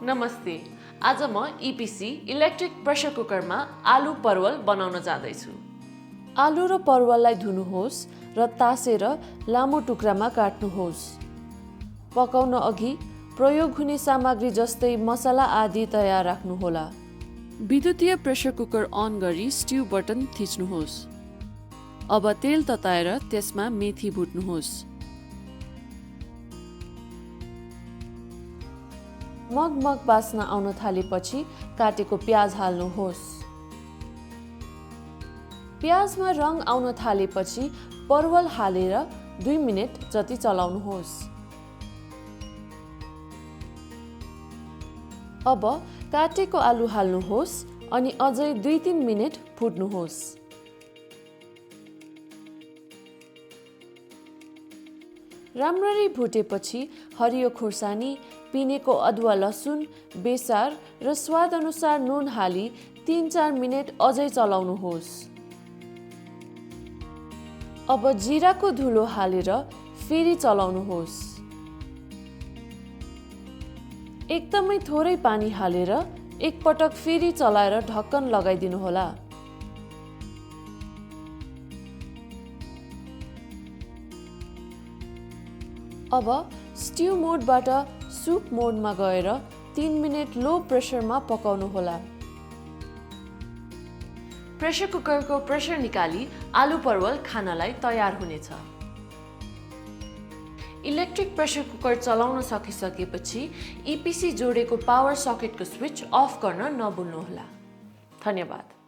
नमस्ते। आज म EPC इलेक्ट्रिक प्रेसर कुकरमा आलु परवल बनाउन जाँदैछु। आलु र परवललाई धुनुहोस् र तासेर लामो टुक्रामा काट्नुहोस्। पकाउन अघि प्रयोग हुने सामग्री जस्तै मसला आदि तयार राख्नुहोला। विद्युतीय प्रेसर कुकर अन गरी स्ट्यु बटन थिच्नुहोस्। अब तेल तताएर त्यसमा मेथी भुट्नुहोस्। मगमग बास्ना आउन थालेपछि काटेको प्याज हाल्नुहोस्। प्याजमा रङ आउन थालेपछि परवल हालेर 2 मिनेट जति चलाउनुहोस्। अब काटेको आलु हाल्नुहोस् अनि अझै 2-3 मिनेट फुट्नुहोस्। राम्ररी भुटेपछि हरियो खुर्सानी, पिनेको अदुवा लसुन, बेसार र स्वाद अनुसार नुन हाली 3-4 मिनेट अझै चलाउनुहोस्। अब जिराको धुलो हालेर फेरि चलाउनुहोस्। एकदमै थोरै पानी हालेर एकपटक फेरि चलाएर ढक्कन लगाइदिनुहोला। अब स्ट्यु मोडबाट सुप मोडमा गएर 3 मिनेट लो प्रेसरमा पकाउनुहोला। प्रेसर कुकरको प्रेसर निकाली आलु परवल खानलाई तयार हुनेछ। इलेक्ट्रिक प्रेसर कुकर चलाउन सकिसकेपछि EPC जोडेको पावर सकेटको स्विच अफ गर्न नभुल्नुहोला। धन्यवाद।